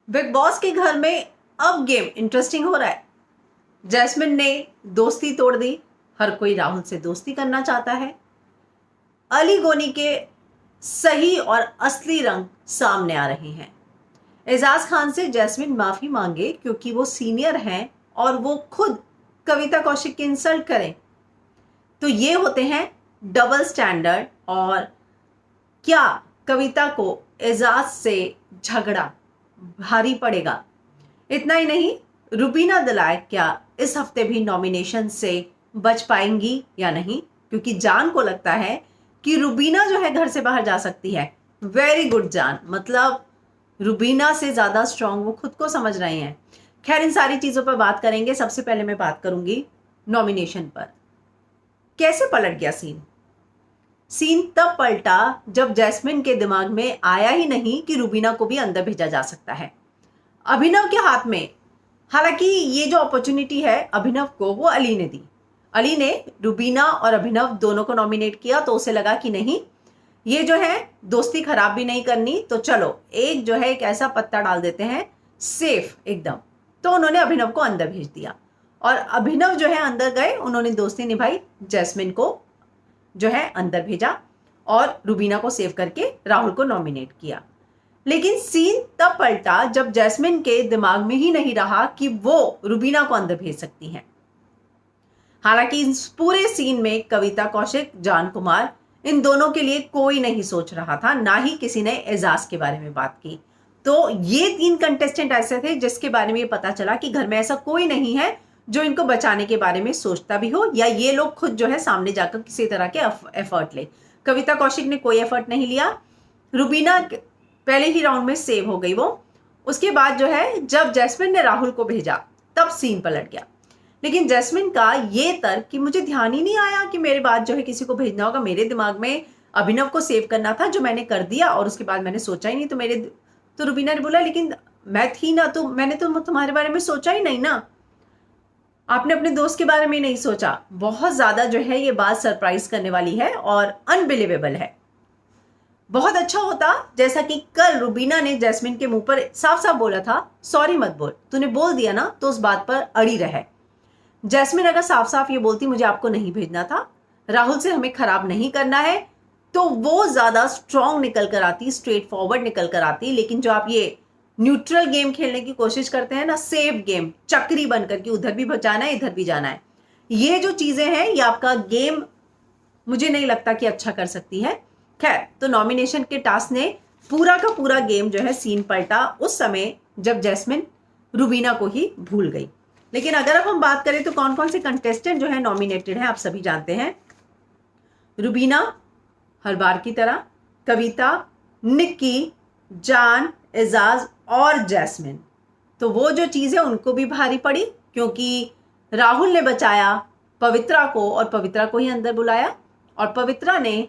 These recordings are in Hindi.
बिग बॉस के घर में अब गेम इंटरेस्टिंग हो रहा है। जैस्मिन ने दोस्ती तोड़ दी। हर कोई राहुल से दोस्ती करना चाहता है। अली गोनी के सही और असली रंग सामने आ रहे हैं। एजाज खान से जैस्मिन माफी मांगे क्योंकि वो सीनियर हैं और वो खुद कविता कौशिक की इंसल्ट करें। तो ये होते हैं डबल स्टैंडर्ड। और क्या कविता को एजाज से झगड़ा भारी पड़ेगा? इतना ही नहीं, रुबीना दलाइक क्या इस हफ्ते भी नॉमिनेशन से बच पाएंगी या नहीं? क्योंकि जान को लगता है कि रुबीना जो है घर से बाहर जा सकती है। वेरी गुड जान, मतलब रुबीना से ज्यादा स्ट्रांग वो खुद को समझ रहे हैं। खैर, इन सारी चीजों पर बात करेंगे। सबसे पहले मैं बात करूंगी नॉमिनेशन पर। कैसे पलट गया सीन? सीन तब पलटा जब जैस्मिन के दिमाग में आया ही नहीं कि रुबीना को भी अंदर भेजा जा सकता है। अभिनव के हाथ में, हालांकि ये जो अपॉर्चुनिटी है अभिनव को, वो अली ने दी। अली ने रुबीना और अभिनव दोनों को नॉमिनेट किया तो उसे लगा कि नहीं, ये जो है दोस्ती खराब भी नहीं करनी, तो चलो एक जो है एक ऐसा पत्ता डाल देते हैं सेफ एकदम। तो उन्होंने अभिनव को अंदर भेज दिया और अभिनव जो है अंदर गए, उन्होंने दोस्ती निभाई, जैस्मिन को जो है अंदर भेजा और रुबीना को सेव करके राहुल को नॉमिनेट किया। लेकिन सीन तब पलटा जब जैस्मिन के दिमाग में ही नहीं रहा कि वो रुबीना को अंदर भेज सकती हैं। हालांकि इस पूरे सीन में कविता कौशिक, जान कुमार, इन दोनों के लिए कोई नहीं सोच रहा था, ना ही किसी ने एजाज के बारे में बात की। तो ये 3 कंटेस्टेंट ऐसे थे जिसके बारे में ये पता चला कि घर में ऐसा कोई नहीं है जो इनको बचाने के बारे में सोचता भी हो, या ये लोग खुद जो है सामने जाकर किसी तरह के एफर्ट ले। कविता कौशिक ने कोई एफर्ट नहीं लिया। रुबीना पहले ही राउंड में सेव हो गई वो। उसके बाद जो है जब जैस्मिन ने राहुल को भेजा तब सीन पलट गया। लेकिन जैस्मिन का ये तर्क कि मुझे ध्यान ही नहीं आया कि मेरे बाद जो है किसी को भेजना होगा, मेरे दिमाग में अभिनव को सेव करना था जो मैंने कर दिया और उसके बाद मैंने सोचा ही नहीं। तो रुबीना ने बोला लेकिन मैं थी ना, तो मैंने तो तुम्हारे बारे में सोचा ही नहीं ना, आपने अपने दोस्त के बारे में नहीं सोचा। बहुत ज्यादा जो है ये बात सरप्राइज करने वाली है और अनबिलीवेबल है। बहुत अच्छा होता जैसा कि कल रुबीना ने जैस्मिन के मुंह पर साफ साफ बोला था, सॉरी मत बोल, तूने बोल दिया ना तो उस बात पर अड़ी रहे। जैस्मिन अगर साफ साफ ये बोलती मुझे आपको नहीं भेजना था, राहुल से हमें खराब नहीं करना है, तो वो ज्यादा स्ट्रांग निकल कर आती, स्ट्रेट फॉरवर्ड निकल कर आती। लेकिन जो आप ये न्यूट्रल गेम खेलने की कोशिश करते हैं ना, सेफ गेम, चक्री बनकर के उधर भी जाना है इधर भी जाना है, ये जो चीजें हैं ये आपका गेम मुझे नहीं लगता कि अच्छा कर सकती है। खैर, तो नॉमिनेशन के टास्क ने पूरा का पूरा गेम जो है सीन पलटा उस समय जब जैस्मिन रुबीना को ही भूल गई। लेकिन अगर अब हम बात करें तो कौन कौन से कंटेस्टेंट जो है नॉमिनेटेड हैं, आप सभी जानते हैं। रुबीना हर बार की तरह, कविता, निक्की, जान, एजाज और जैस्मिन। तो वो जो चीज है उनको भी भारी पड़ी क्योंकि राहुल ने बचाया पवित्रा को और पवित्रा को ही अंदर बुलाया, और पवित्रा ने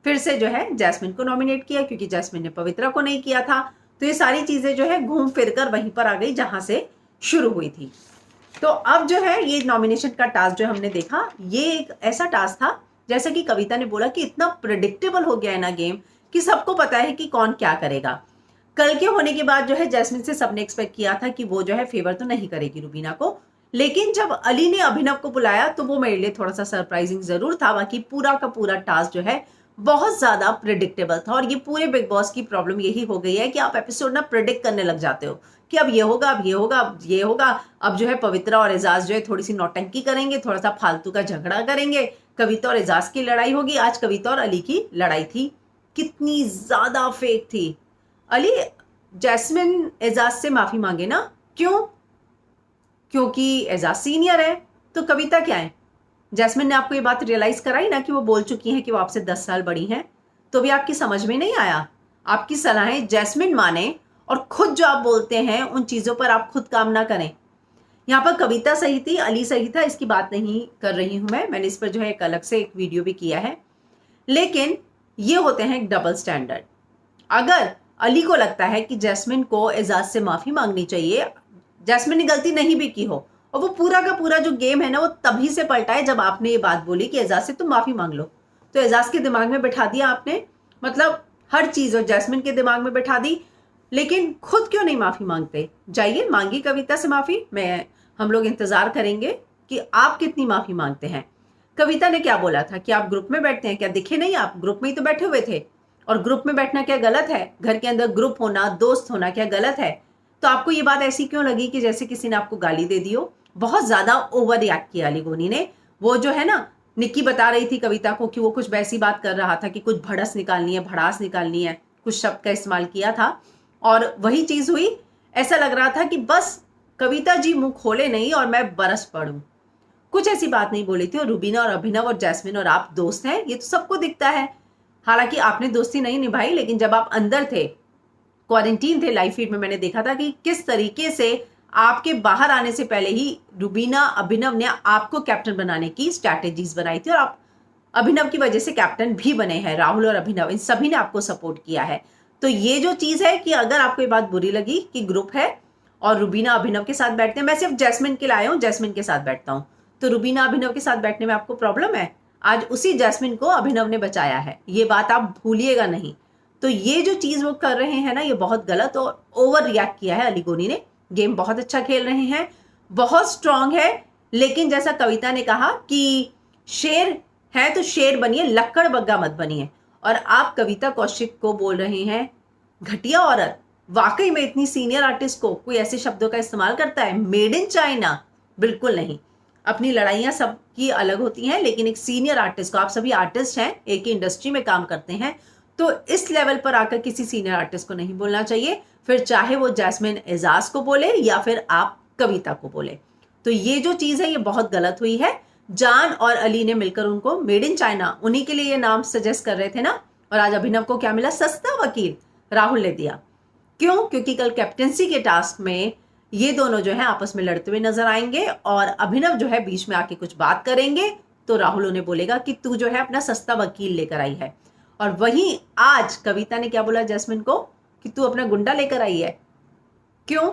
फिर से जो है जैस्मिन को नॉमिनेट किया क्योंकि जैस्मिन ने पवित्रा को नहीं किया था। तो ये सारी चीजें जो है घूम फिर कर वहीं पर आ गई जहां से शुरू हुई थी। तो अब जो है ये नॉमिनेशन का टास्क जो हमने देखा, ये एक ऐसा टास्क था जैसा कि कविता ने बोला कि इतना प्रेडिक्टेबल हो गया है ना गेम कि सबको पता है कि कौन क्या करेगा। कल के होने के बाद जो है जैस्मिन से सबने एक्सपेक्ट किया था कि वो जो है फेवर तो नहीं करेगी रुबीना को। लेकिन जब अली ने अभिनव को बुलाया तो वो मेरे लिए थोड़ा सा सरप्राइजिंग जरूर था। बाकी पूरा का पूरा टास्क जो है बहुत ज्यादा प्रिडिक्टेबल था। और ये पूरे बिग बॉस की प्रॉब्लम यही हो गई है कि आप एपिसोड ना प्रिडिक्ट करने लग जाते हो कि अब ये होगा, अब ये होगा, अब ये होगा। अब जो है पवित्रा और एजाज जो है थोड़ी सी नौटंकी करेंगे, थोड़ा सा फालतू का झगड़ा करेंगे, कविता और एजाज की लड़ाई होगी। आज कविता और अली की लड़ाई थी, कितनी ज्यादा फेक थी। अली, जैस्मिन एजाज से माफी मांगे ना, क्यों? क्योंकि एजाज सीनियर है, तो कविता क्या है? जैस्मिन ने आपको ये बात रियलाइज कराई ना कि वो बोल चुकी हैं कि वो आपसे 10 साल बड़ी हैं, तो भी आपकी समझ में नहीं आया। आपकी सलाहें जैस्मिन माने और खुद जो आप बोलते हैं उन चीजों पर आप खुद काम ना करें। यहाँ पर कविता सही थी, अली सही था, इसकी बात नहीं कर रही हूं मैंने इस पर जो है एक अलग से एक वीडियो भी किया है। लेकिन ये होते हैं डबल स्टैंडर्ड। अगर अली को लगता है कि जैस्मिन को एजाज से माफी मांगनी चाहिए, जैस्मिन ने गलती नहीं भी की हो, और वो पूरा का पूरा जो गेम है ना वो तभी से पलटा है जब आपने ये बात बोली कि एजाज से तुम माफी मांग लो। तो एजाज के दिमाग में बैठा दिया आपने, मतलब हर चीज और जैस्मिन के दिमाग में बैठा दी। लेकिन खुद क्यों नहीं माफी मांगते? जाइए मांगी कविता से माफी। हम लोग इंतजार करेंगे कि आप कितनी माफी मांगते हैं। कविता ने क्या बोला था कि आप ग्रुप में बैठते हैं, क्या दिखे नहीं? आप ग्रुप में ही तो बैठे हुए थे। और ग्रुप में बैठना क्या गलत है? घर के अंदर ग्रुप होना, दोस्त होना क्या गलत है? तो आपको ये बात ऐसी क्यों लगी कि जैसे किसी ने आपको गाली दे दी हो? बहुत ज्यादा ओवर रिएक्ट किया अली गोनी ने। वो जो है ना, निक्की बता रही थी कविता को कि वो कुछ वैसी बात कर रहा था कि कुछ भड़स निकालनी है, भड़ास निकालनी है, कुछ शब्द का इस्तेमाल किया था और वही चीज हुई। ऐसा लग रहा था कि बस कविता जी मुंह खोले नहीं और मैं बरस पड़ूं। कुछ ऐसी बात नहीं बोली थी। और रुबीना और अभिनव और जैस्मिन और आप दोस्त हैं, ये तो सबको दिखता है। हालांकि आपने दोस्ती नहीं निभाई, लेकिन जब आप अंदर थे, क्वारंटीन थे, लाइव फीड में मैंने देखा था कि किस तरीके से आपके बाहर आने से पहले ही रुबीना अभिनव ने आपको कैप्टन बनाने की स्ट्रैटेजीज बनाई थी और आप अभिनव की वजह से कैप्टन भी बने हैं। राहुल और अभिनव इन सभी ने आपको सपोर्ट किया है। तो ये जो चीज है कि अगर आपको ये बात बुरी लगी कि ग्रुप है और रुबीना अभिनव के साथ बैठते हैं, मैं सिर्फ जैस्मिन के लाया हूं, जैस्मिन के साथ बैठता हूं, तो रुबीना अभिनव के साथ बैठने में आपको प्रॉब्लम है? आज उसी जैस्मिन को अभिनव ने बचाया है, ये बात आप भूलिएगा नहीं। तो ये जो चीज वो कर रहे हैं ना, ये बहुत गलत और ओवर रिएक्ट किया है अली गोनी ने। गेम बहुत अच्छा खेल रहे हैं, बहुत स्ट्रांग है, लेकिन जैसा कविता ने कहा कि शेर है तो शेर बनिए, लक्कड़ बग्गा मत बनिए। और आप कविता कौशिक को बोल रहे हैं घटिया औरत। वाकई में इतनी सीनियर आर्टिस्ट को कोई ऐसे शब्दों का इस्तेमाल करता है? Made in China? बिल्कुल नहीं। अपनी लड़ाइयां सबकी अलग होती हैं, लेकिन एक सीनियर आर्टिस्ट को, आप सभी आर्टिस्ट हैं, एक ही इंडस्ट्री में काम करते हैं, तो इस लेवल पर आकर किसी सीनियर आर्टिस्ट को नहीं बोलना चाहिए, फिर चाहे वो जैस्मिन एजाज को बोले या फिर आप कविता को बोले। तो ये जो चीज है ये बहुत गलत हुई है। जान और अली ने मिलकर उनको मेड इन चाइना, उन्हीं के लिए ये नाम सजेस्ट कर रहे थे ना। और आज अभिनव को क्या मिला? सस्ता वकील राहुल ने दिया। क्यों? क्योंकि कल कैप्टेंसी के टास्क में ये दोनों जो है आपस में लड़ते हुए नजर आएंगे और अभिनव जो है बीच में आके कुछ बात करेंगे तो राहुल उन्हें बोलेगा कि तू जो है अपना सस्ता वकील लेकर आई है। और वहीं आज कविता ने क्या बोला जैस्मिन को कि तू अपना गुंडा लेकर आई है। क्यों?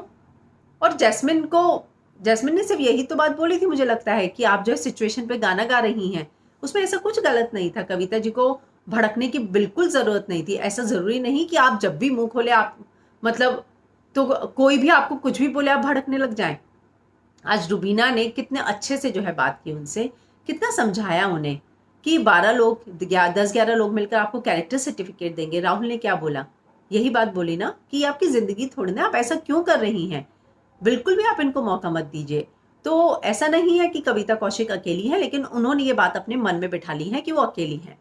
और जैस्मिन ने सिर्फ यही तो बात बोली थी, मुझे लगता है, कि आप जो है सिचुएशन पे गाना गा रही हैं, उसमें ऐसा कुछ गलत नहीं था। कविता जी को भड़कने की बिल्कुल जरूरत नहीं थी। ऐसा जरूरी नहीं कि आप जब भी मुंह खोले आप मतलब तो कोई भी आपको कुछ भी बोले आप भड़कने लग जाएं। आज रुबीना ने कितने अच्छे से जो है बात की उनसे, कितना समझाया उन्हें कि 12 लोग 10-11 लोग मिलकर आपको कैरेक्टर सर्टिफिकेट देंगे। राहुल ने क्या बोला? यही बात बोली ना कि ये आपकी जिंदगी थोड़ी ना, आप ऐसा क्यों कर रही हैं? बिल्कुल भी आप इनको मौका मत दीजिए। तो ऐसा नहीं है कि कविता कौशिक अकेली है, लेकिन उन्होंने ये बात अपने मन में बिठा ली है कि वो अकेली है।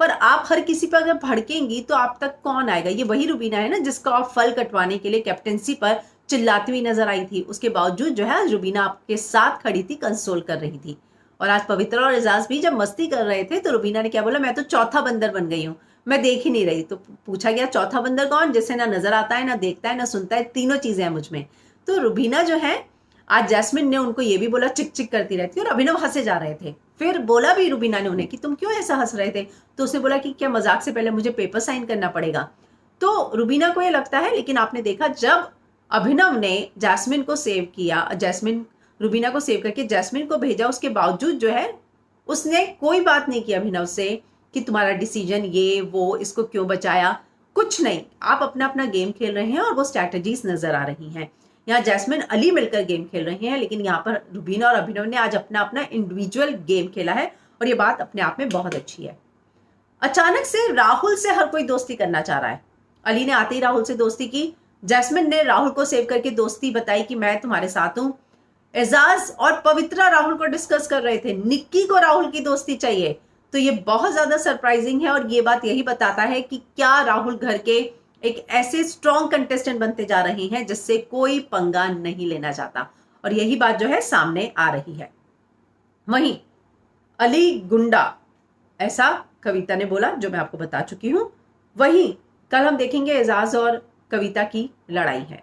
पर आप हर किसी पर अगर भड़केंगी तो आप तक कौन आएगा? ये वही रुबीना है ना जिसका आप फल कटवाने के लिए कैप्टेंसी पर चिल्लाती हुई नजर आई थी। उसके बावजूद जो है आज रुबीना आपके साथ खड़ी थी, कंसोल कर रही थी। और आज पवित्र और एजाज भी जब मस्ती कर रहे थे तो रुबीना ने क्या बोला? मैं तो चौथा बंदर बन गई हूँ, मैं देख ही नहीं रही। तो पूछा गया चौथा बंदर कौन? जिसे ना नजर आता है, ना देखता है, ना सुनता है, तीनों चीजें हैं मुझ में। तो रुबीना जो है, आज जैस्मिन ने उनको ये भी बोला चिक चिक करती रहती है, और अभिनव हंसे जा रहे थे। फिर बोला भी रुबीना ने उन्हें कि तुम क्यों ऐसा हंस रहे थे? तो उसने बोला कि क्या मजाक से पहले मुझे पेपर साइन करना पड़ेगा? तो रुबीना को ये लगता है, लेकिन आपने देखा जब अभिनव ने जैस्मिन को सेव किया, जैस्मिन रुबीना को सेव करके जैस्मिन को भेजा, उसके बावजूद जो है उसने कोई बात नहीं की अभिनव से कि तुम्हारा डिसीजन ये वो, इसको क्यों बचाया, कुछ नहीं। आप अपना अपना गेम खेल रहे हैं और वो स्ट्रैटेजीज नजर आ रही हैं। यहाँ जैस्मिन अली मिलकर गेम खेल रहे हैं, लेकिन यहाँ पर रुबीना और अभिनव ने आज अपना अपना इंडिविजुअल गेम खेला है और ये बात अपने आप में बहुत अच्छी है। अचानक से राहुल से हर कोई दोस्ती करना चाह रहा है। अली ने आते ही राहुल से दोस्ती की, जैस्मिन ने राहुल को सेव करके दोस्ती बताई कि मैं तुम्हारे साथ हूं। एजाज और पवित्रा राहुल को डिस्कस कर रहे थे, निक्की को राहुल की दोस्ती चाहिए। तो ये बहुत ज्यादा सरप्राइजिंग है और ये बात यही बताता है कि क्या राहुल घर के एक ऐसे स्ट्रॉन्ग कंटेस्टेंट बनते जा रहे हैं जिससे कोई पंगा नहीं लेना चाहता, और यही बात जो है सामने आ रही है। वहीं अली गुंडा, ऐसा कविता ने बोला, जो मैं आपको बता चुकी हूं। वहीं कल हम देखेंगे एजाज और कविता की लड़ाई है।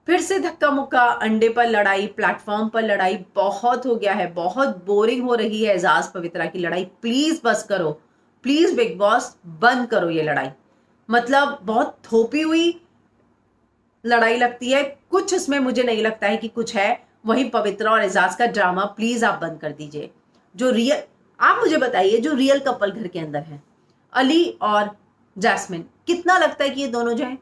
फिर से धक्का मुक्का, अंडे पर लड़ाई, प्लेटफॉर्म पर लड़ाई, बहुत हो गया है, बहुत बोरिंग हो रही है एजाज पवित्रा की लड़ाई। प्लीज बस करो, प्लीज बिग बॉस बंद करो ये लड़ाई। मतलब बहुत थोपी हुई लड़ाई लगती है, कुछ इसमें मुझे नहीं लगता है कि कुछ है। वहीं पवित्रा और एजाज का ड्रामा प्लीज आप बंद कर दीजिए। जो रियल, आप मुझे बताइए, जो रियल कपल घर के अंदर है, अली और जैस्मिन, कितना लगता है कि ये दोनों जो है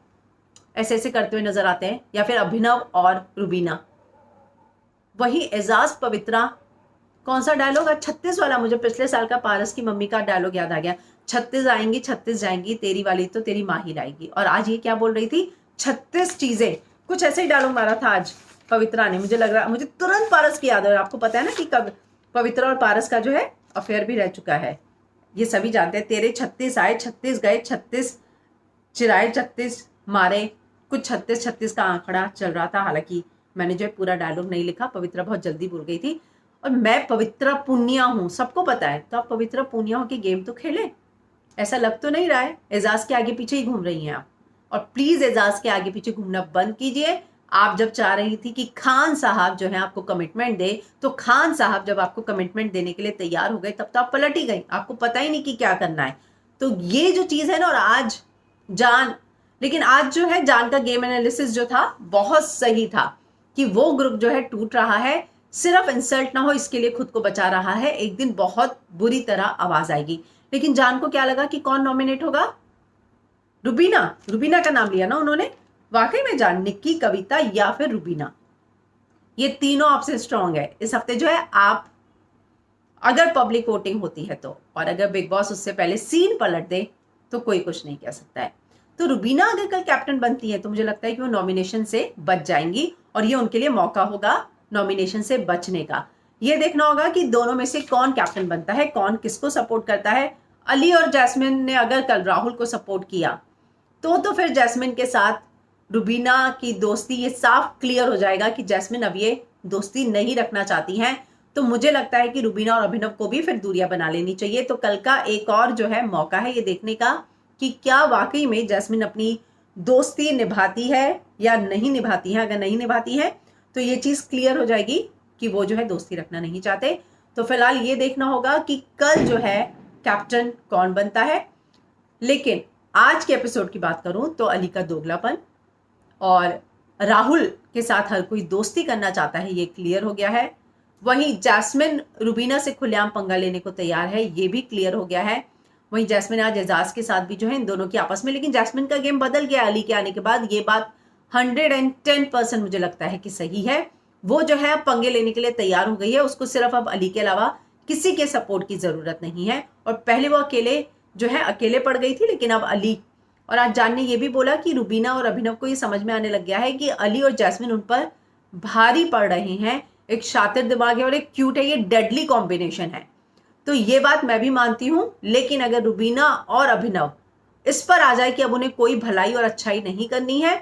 ऐसे ऐसे करते हुए नजर आते हैं, या फिर अभिनव और रुबीना। वही एजाज पवित्रा, कौन सा डायलॉग है 36 वाला, मुझे पिछले साल का पारस की मम्मी का डायलॉग याद आ गया, 36 आएंगी 36 जाएंगी, तेरी वाली तो तेरी माँ ही लाएगी। और आज ये क्या बोल रही थी, 36 चीजें, कुछ ऐसे ही डायलॉग मारा था आज पवित्रा ने। मुझे लग रहा, मुझे तुरंत पारस की याद है। आपको पता है ना कि कब पवित्रा और पारस का जो है अफेयर भी रह चुका है, ये सभी जानते हैं। तेरे 36 आए 36 गए, 36 चिराए 36 मारे, कुछ 36 36 का आंकड़ा चल रहा था। हालांकि मैंने जो है पूरा डायलॉग नहीं लिखा, पवित्रा बहुत जल्दी भूल गई थी। और मैं पवित्रा पुनिया हूं, सबको पता है, तो आप पवित्रा पुनिया हो के गेम तो खेले। ऐसा लग तो नहीं रहा है, एजाज के आगे पीछे ही घूम रही हैं आप। और प्लीज एजाज के आगे पीछे घूमना बंद कीजिए। आप जब चाह रही थी कि खान साहब जो है आपको कमिटमेंट दे, तो खान साहब जब आपको कमिटमेंट देने के लिए तैयार हो गए, तब तो आप पलट ही गई, आपको पता ही नहीं कि क्या करना है। तो ये जो चीज है ना, और आज जान, लेकिन आज जो है जान का गेम एनालिसिस जो था बहुत सही था, कि वो ग्रुप जो है टूट रहा है, सिर्फ इंसल्ट ना हो इसके लिए खुद को बचा रहा है। एक दिन बहुत बुरी तरह आवाज आएगी। लेकिन जान को क्या लगा कि कौन नॉमिनेट होगा, रुबीना। रुबीना का नाम लिया ना उन्होंने। वाकई में जान, निक्की, कविता या फिर रुबीना, ये तीनों आपसे स्ट्रांग है इस हफ्ते जो है। आप अगर पब्लिक वोटिंग होती है तो, और अगर बिग बॉस उससे पहले सीन पलट दे, तो कोई कुछ नहीं कह सकता है। तो रुबीना अगर कल कैप्टन बनती है तो मुझे लगता है कि वो नॉमिनेशन से बच जाएंगी, और ये उनके लिए मौका होगा नॉमिनेशन से बचने का। ये देखना होगा कि दोनों में से कौन कैप्टन बनता है, कौन किसको सपोर्ट करता है। अली और जैस्मिन ने अगर कल राहुल को सपोर्ट किया, तो फिर जैस्मिन के साथ रुबीना की दोस्ती, ये साफ क्लियर हो जाएगा कि जैस्मिन अब ये दोस्ती नहीं रखना चाहती हैं। तो मुझे लगता है कि रुबीना और अभिनव को भी फिर दूरियां बना लेनी चाहिए। तो कल का एक और जो है मौका है ये देखने का कि क्या वाकई में जैस्मिन अपनी दोस्ती निभाती है या नहीं निभाती है। अगर नहीं निभाती है तो ये चीज क्लियर हो जाएगी कि वो जो है दोस्ती रखना नहीं चाहते। तो फिलहाल ये देखना होगा कि कल जो है कैप्टन कौन बनता है। लेकिन आज के एपिसोड की बात करूं तो अली का दोगलापन और राहुल के साथ हर कोई दोस्ती करना चाहता है, ये क्लियर हो गया है। वहीं जैस्मिन रुबीना से खुलेआम पंगा लेने को तैयार है, ये भी क्लियर हो गया है। वहीं जैस्मिन आज एजाज के साथ भी जो है इन दोनों की आपस में, लेकिन जैस्मिन का गेम बदल गया अली के आने के बाद। ये बात 110% मुझे लगता है कि सही है। वो जो है अब पंगे लेने के लिए तैयार हो गई है, उसको सिर्फ अब अली के अलावा किसी के सपोर्ट की जरूरत नहीं है। और पहले वो अकेले जो है अकेले पड़ गई थी, लेकिन अब अली, और आज जान ने ये भी बोला कि रुबीना और अभिनव को ये समझ में आने लग गया है कि अली और जैस्मिन उन पर भारी पड़ रहे हैं। एक शातिर दिमाग है और एक क्यूट है, ये डेडली कॉम्बिनेशन है। तो ये बात मैं भी मानती हूं। लेकिन अगर रुबीना और अभिनव इस पर आ जाए कि अब उन्हें कोई भलाई और अच्छाई नहीं करनी है,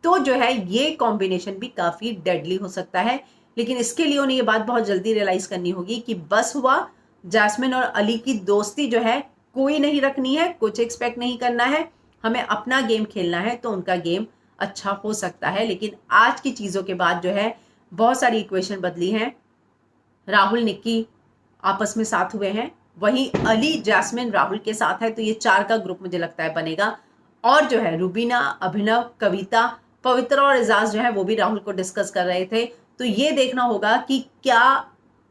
तो जो है ये कॉम्बिनेशन भी काफी डेडली हो सकता है। लेकिन इसके लिए उन्हें ये बात बहुत जल्दी रियलाइज करनी होगी कि बस हुआ, जैस्मिन और अली की दोस्ती जो है कोई नहीं रखनी है, कुछ एक्सपेक्ट नहीं करना है, हमें अपना गेम खेलना है। तो उनका गेम अच्छा हो सकता है। लेकिन आज की चीजों के बाद जो है बहुत सारी इक्वेशन बदली हैं। राहुल निक्की आपस में साथ हुए हैं, वहीं अली जैस्मिन राहुल के साथ है। तो ये 4 का ग्रुप मुझे लगता है बनेगा। और जो है रुबीना, अभिनव, कविता, पवित्रा और एजाज जो है वो भी राहुल को डिस्कस कर रहे थे। तो ये देखना होगा कि क्या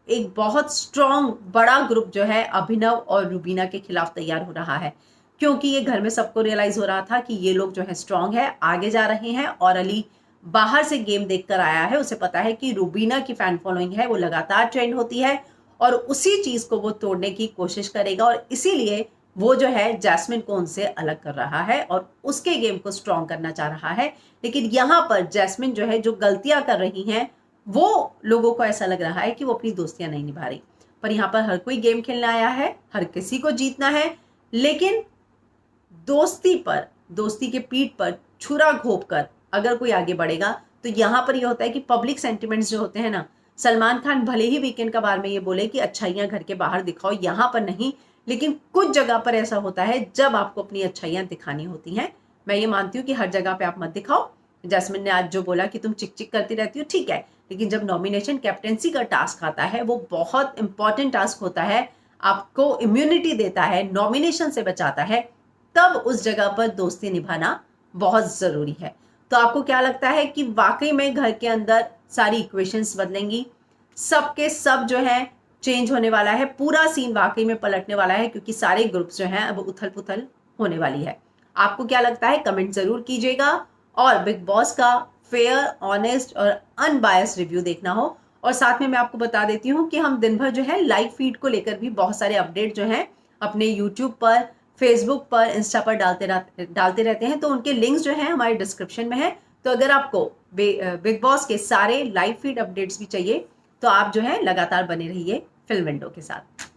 एक बहुत स्ट्रॉन्ग बड़ा ग्रुप जो है अभिनव और रुबीना के खिलाफ तैयार हो रहा है, क्योंकि ये घर में सबको रियलाइज हो रहा था कि ये लोग जो है स्ट्रॉन्ग है, आगे जा रहे हैं। और अली बाहर से गेम देखकर आया है, उसे पता है कि रुबीना की फैन फॉलोइंग है, वो लगातार ट्रेंड होती है और उसी चीज को वो तोड़ने की कोशिश करेगा। और इसीलिए वो जो है जैस्मिन को उनसे अलग कर रहा है और उसके गेम को स्ट्रॉन्ग करना चाह रहा है। लेकिन यहाँ पर जैस्मिन जो है जो गलतियां कर रही हैं, वो लोगों को ऐसा लग रहा है कि वो अपनी दोस्तियां नहीं निभा रही। पर यहाँ पर हर कोई गेम खेलने आया है, हर किसी को जीतना है। लेकिन दोस्ती पर, दोस्ती के पीठ पर छुरा घोंप कर अगर कोई आगे बढ़ेगा, तो यहाँ पर यह होता है कि पब्लिक सेंटिमेंट्स जो होते हैं ना, सलमान खान भले ही वीकेंड का बार में ये बोले कि अच्छाइयां घर के बाहर दिखाओ, यहाँ पर नहीं, लेकिन कुछ जगह पर ऐसा होता है जब आपको अपनी अच्छाइयां दिखानी होती हैं। मैं ये मानती हूँ कि हर जगह पे आप मत दिखाओ। जैस्मिन ने आज जो बोला कि तुम चिक चिक करती रहती हो, ठीक है, लेकिन जब नॉमिनेशन कैप्टेंसी का टास्क आता है, वो बहुत इंपॉर्टेंट टास्क होता है, आपको इम्यूनिटी देता है, नॉमिनेशन से बचाता है, तब उस जगह पर दोस्ती निभाना बहुत जरूरी है। तो आपको क्या लगता है कि वाकई में घर के अंदर सारी इक्वेशंस बदलेंगी, सबके सब जो है चेंज होने वाला है, पूरा सीन वाकई में पलटने वाला है, क्योंकि सारे ग्रुप्स जो हैं अब उथल पुथल होने वाली है। आपको क्या लगता है, कमेंट जरूर कीजिएगा। और बिग बॉस का फेयर, ऑनेस्ट और अनबायस्ड रिव्यू देखना हो, और साथ में मैं आपको बता देती हूँ कि हम दिन भर जो है लाइव फीड को लेकर भी बहुत सारे अपडेट जो हैं अपने यूट्यूब पर, फेसबुक पर, इंस्टा पर डालते रहते हैं। तो उनके लिंक्स जो हैं हमारे डिस्क्रिप्शन में है। तो अगर आपको बिग बॉस के सारे लाइव फीड अपडेट्स भी चाहिए तो आप जो है लगातार बने रहिए फिल्म विंडो के साथ।